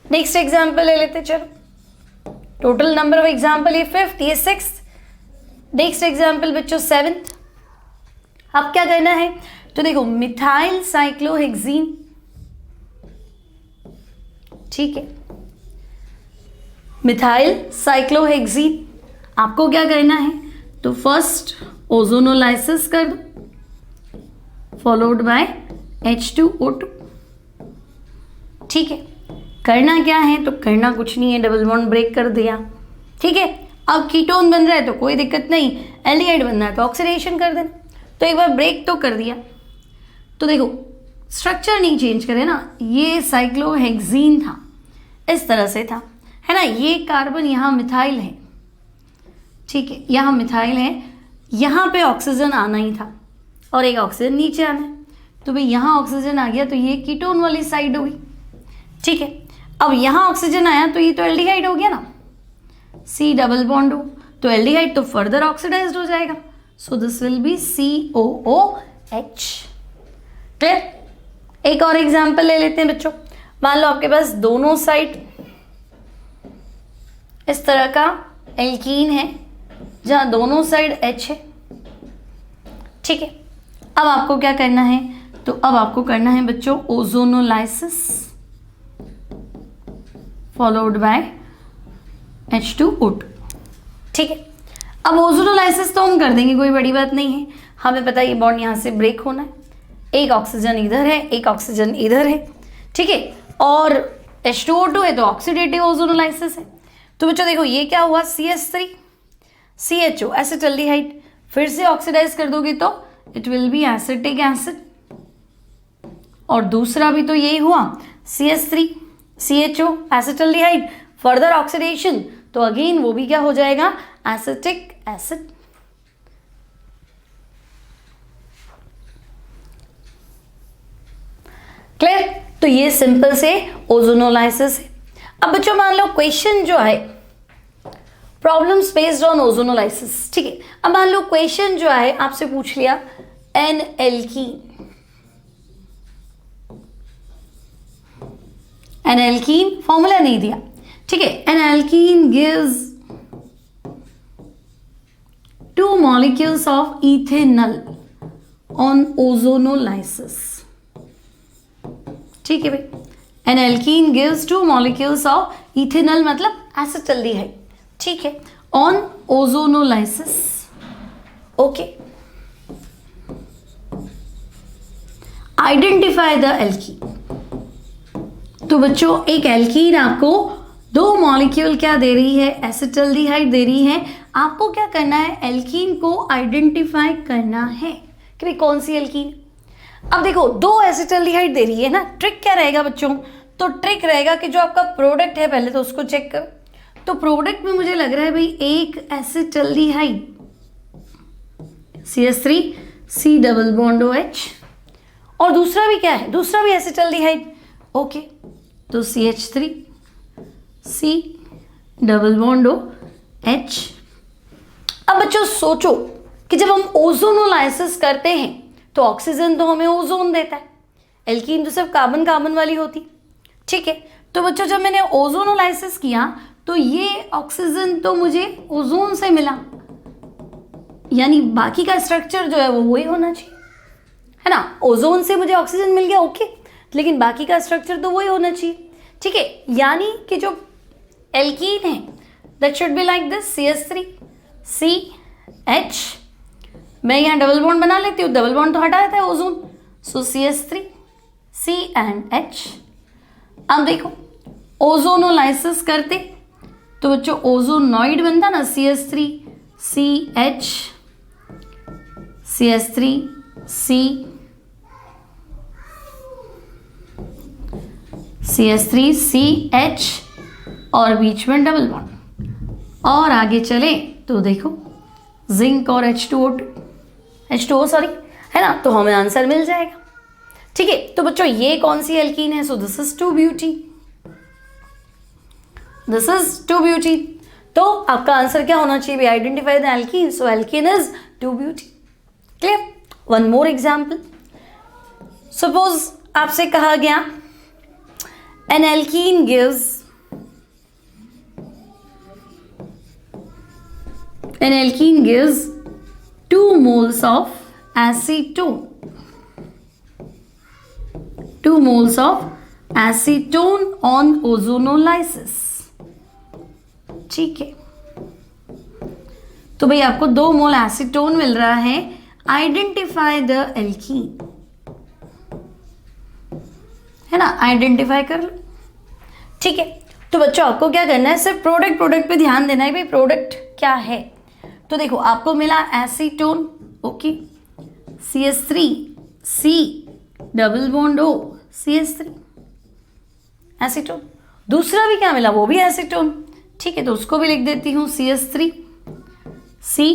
नेक्स्ट एग्जांपल ले लेते, चलो टोटल नंबर ऑफ एग्जांपल ये 5th, ये 6th। नेक्स्ट एग्जांपल बच्चों 7th। अब क्या करना है, तो देखो मिथाइल साइक्लोहेक्सीन, ठीक है, मिथाइल साइक्लोहेक्सीन आपको क्या करना है, तो फर्स्ट ओजोनोलाइसिस कर दो फॉलोड बाय H2O2। ठीक है, करना क्या है, तो करना कुछ नहीं है, डबल बॉन्ड ब्रेक कर दिया। ठीक है, अब कीटोन बन रहा है तो कोई दिक्कत नहीं, एल्डिहाइड बन रहा है तो ऑक्सीडेशन कर देना। तो एक बार ब्रेक तो कर दिया, तो देखो स्ट्रक्चर नहीं चेंज करे ना, ये साइक्लोहेक्सीन था इस तरह से था, है ना, ये कार्बन यहाँ मिथाइल है, ठीक है, यहाँ मिथाइल है, यहाँ पे ऑक्सीजन आना ही था और एक ऑक्सीजन नीचे आना है, तो भाई यहाँ ऑक्सीजन आ गया तो ये कीटोन वाली साइड होगी। ठीक है, अब यहाँ ऑक्सीजन आया तो ये तो एल्डिहाइड हो गया ना, C डबल बॉन्ड हो तो एल्डिहाइड तो फर्दर ऑक्सीडाइज्ड हो जाएगा, so this will be COOH। Clear? एक और एग्जांपल ले लेते हैं बच्चों। मान लो आपके पास दोनों साइड इस तरह का एल्कीन है जहां दोनों साइड H है। ठीक है, अब आपको क्या करना है, तो अब आपको करना है बच्चों ओजोनोलाइसिस फॉलोड बाय H2O2। ठीक है, अब ओजोनोलाइसिस तो हम कर देंगे, कोई बड़ी बात नहीं है, हमें पता है ये बॉन्ड यहाँ से ब्रेक होना है, एक ऑक्सीजन इधर है, एक ऑक्सीजन इधर है। ठीक है, और H2O2 है तो ऑक्सीडेटिव ओजोनोलाइसिस है। तो बच्चों देखो ये क्या हुआ, CH3 CHO एसिटल्डिहाइड, फिर से ऑक्सीडाइज कर दोगे तो it will be acetic acid, और दूसरा भी तो यही हुआ CH3 CHO acetaldehyde, further oxidation तो अगेन वो भी क्या हो जाएगा, एसिटिक एसिड। क्लियर? तो ये सिंपल से ओजोनोलाइसिस है। अब बच्चों मान लो क्वेश्चन जो है प्रॉब्लम्स बेस्ड ऑन ओजोनोलाइसिस, ठीक है, अब मान लो क्वेश्चन जो है आपसे पूछ लिया एन एल्कीन फॉर्मूला नहीं दिया, ठीक है, N alkene gives 2 molecules of ethanol on ozonolysis. ठीक है भाई, N alkene gives 2 molecules of ethanol मतलब एसिटल्डिहाइड, ठीक है, on ozonolysis. Okay, identify the alkene. तो बच्चों एक एल्कीन आपको 2 मॉलिक्यूल क्या दे रही है, एसिटल्डिहाइड दे रही है. आपको क्या करना है, एल्कीन को आइडेंटिफाई करना है कि भाई कौन सी एल्कीन. अब देखो 2 एसिटल्डिहाइड दे रही है ना, ट्रिक क्या रहेगा बच्चों, तो ट्रिक रहेगा कि जो आपका प्रोडक्ट है पहले तो उसको चेक करो. तो प्रोडक्ट में मुझे लग रहा है भाई एक acetaldehyde CH3 C double bond OH, और दूसरा भी क्या है, दूसरा भी एसिटल्डिहाइड. ओके, तो CH3 C double bond OH. अब बच्चों सोचो कि जब हम ओजोनोलाइसिस करते हैं तो ऑक्सीजन तो हमें ओजोन देता है, एल्कीन तो सिर्फ कार्बन कार्बन वाली होती. ठीक है, तो बच्चों जब मैंने ओजोनोलाइसिस किया तो ये ऑक्सीजन तो मुझे ओजोन से मिला, यानी बाकी का स्ट्रक्चर जो है वो वही होना चाहिए, है ना. ओजोन से मुझे ऑक्सीजन मिल गया, ओके, लेकिन बाकी का स्ट्रक्चर तो वही होना चाहिए. ठीक है, यानी कि जो एल्कीन है that should be like this, CH3 CH. मैं यहाँ डबल बॉन्ड बना लेती हूँ, डबल बॉन्ड तो हटा देता है ozone, so CH3 C and H. अब देखो ओजोनोलाइसिस करते तो बच्चों ओजोनॉइड बनता ना, CH3 CH CH3 C CH3 CH और बीच में डबल बॉन्ड. और आगे चले तो देखो जिंक और H2O सॉरी, है ना, तो हमें आंसर मिल जाएगा. ठीक है, तो बच्चों ये कौन सी एल्कीन है, so this is two butene, this is two butene. तो आपका आंसर क्या होना चाहिए, identify the alkene, so alkene is two butene. Clear. One more example, suppose आपसे कहा गया an alkene gives an alkene gives 2 moles of acetone. 2 moles of acetone on ozonolysis. ठीक है, तो भाई आपको 2 मोल एसीटोन मिल रहा है. आइडेंटिफाई द एल्कीन, है ना, आइडेंटिफाई कर लो. ठीक है, तो बच्चों आपको क्या करना है, सिर्फ प्रोडक्ट पे ध्यान देना है. भाई प्रोडक्ट क्या है, तो देखो आपको मिला acetone, okay, CH3 C double bond O CH3 acetone. दूसरा भी क्या मिला, वो भी एसीटोन. ठीक है, तो उसको भी लिख देती हूँ CH3 C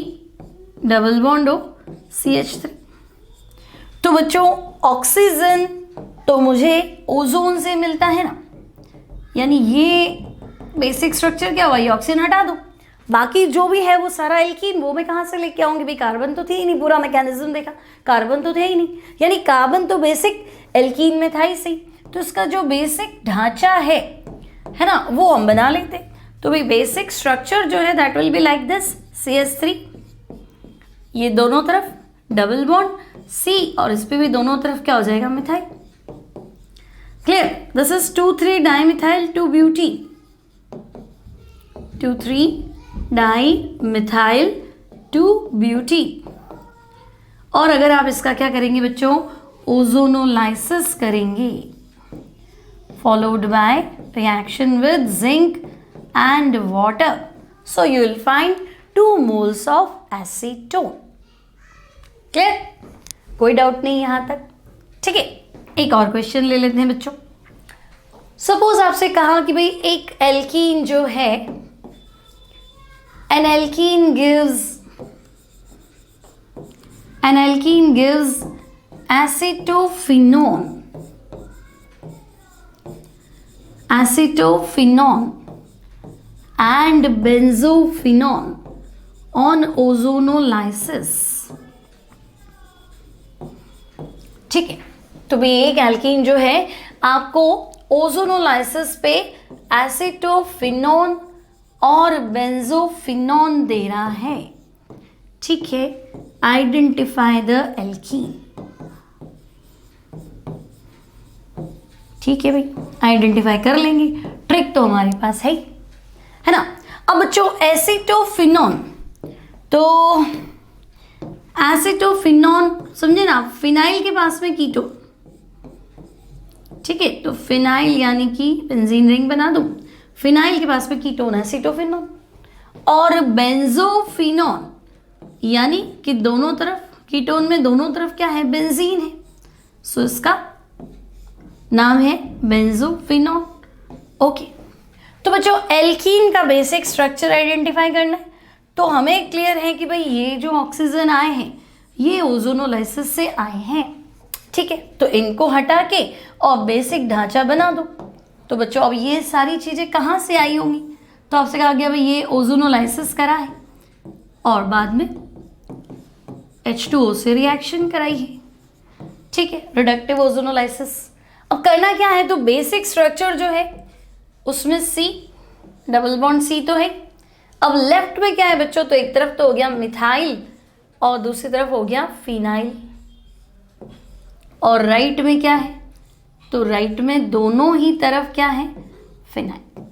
double bond O CH3. तो बच्चों ऑक्सीजन तो मुझे ओजोन से मिलता है ना, यानी ये बेसिक स्ट्रक्चर क्या हुआ, ये ऑक्सीजन हटा दो, बाकी जो भी है वो सारा एल्कीन वो मैं कहाँ से लेके आऊंगी, भाई कार्बन तो थे ही नहीं, पूरा मैकेनिज्म देखा कार्बन तो थे ही नहीं, यानी कार्बन तो बेसिक एल्कीन में था ही सही. तो इसका जो बेसिक ढांचा है ना, वो हम बना लेते. तो भाई बेसिक स्ट्रक्चर जो है that will be like this, CH3 ये दोनों तरफ डबल बॉन्ड C, और इस पे भी दोनों तरफ क्या हो जाएगा, methyl. Clear. This is 2,3 dimethyl two butene, 2,3 dimethyl two butene. और अगर आप इसका क्या करेंगे बच्चों, ओजोनोलाइसिस करेंगे, followed by reaction with zinc and water, so you will find 2 moles of acetone. Clear, कोई डाउट नहीं यहां तक. ठीक है, एक और क्वेश्चन ले लेते हैं बच्चों. सपोज आपसे कहा कि भाई एक एल्कीन जो है, an alkene gives acetophenone and benzophenone on ozonolysis. ठीक है, तो भाई एक एल्कीन जो है आपको ओजोनोलाइसिस पे एसिटोफिनोन और बेंजोफिनोन दे रहा है, ठीक है। आइडेंटिफाई द एल्कीन, ठीक है भाई, आइडेंटिफाई कर लेंगे, ट्रिक तो हमारे पास है ना। अब बच्चों एसिटोफिनोन, तो एसिटोफिनोन समझे ना, फिनाइल के पास में कीटोन, ठीक है, तो फिनाइल यानी कि बेंजीन रिंग बना दो, फिनाइल के पास में कीटोन एसिटोफिनोन, और बेंजोफिनोन यानी कि दोनों तरफ कीटोन में दोनों तरफ क्या है, बेंजीन है, सो इसका नाम है बेंजोफिनोन। ओके, तो बच्चों एल्कीन का बेसिक स्ट्रक्चर आइडेंटिफाई करना है, तो हमें क्लियर है कि भाई ये जो ऑक्सीजन आए हैं ये ओजोनोलाइसिस से आए हैं, ठीक है। तो इनको हटा के और बेसिक ढांचा बना दो। तो बच्चों अब ये सारी चीज़ें कहाँ से आई होंगी, तो आपसे कहा गया भाई ये ओजोनोलाइसिस करा है और बाद में H2O से रिएक्शन कराई है, ठीक है, रिडक्टिव ओजोनोलाइसिस। अब करना क्या है, तो बेसिक स्ट्रक्चर जो है उसमें C डबल बॉन्ड C तो है। अब लेफ्ट में क्या है बच्चों, तो एक तरफ तो हो गया मिथाइल और दूसरी तरफ हो गया फिनाइल, और राइट में क्या है, तो राइट में दोनों ही तरफ क्या है, फिनाइल।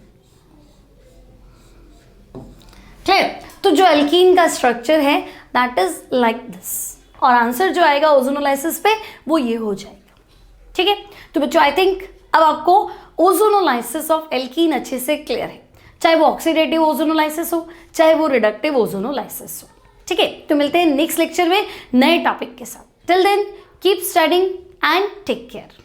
क्लियर। तो जो एल्कीन का स्ट्रक्चर है दैट इज लाइक दिस, और आंसर जो आएगा ओजोनोलाइसिस पे वो ये हो जाएगा, ठीक है। तो बच्चों आई थिंक अब आपको ओजोनोलाइसिस ऑफ एल्कीन अच्छे से क्लियर है, चाहे वो ऑक्सीडेटिव ओजोनोलाइसिस हो चाहे वो रिडक्टिव ओजोनोलाइसिस हो, ठीक है। तो मिलते हैं नेक्स्ट लेक्चर में नए टॉपिक के साथ। Till then keep studying and take care.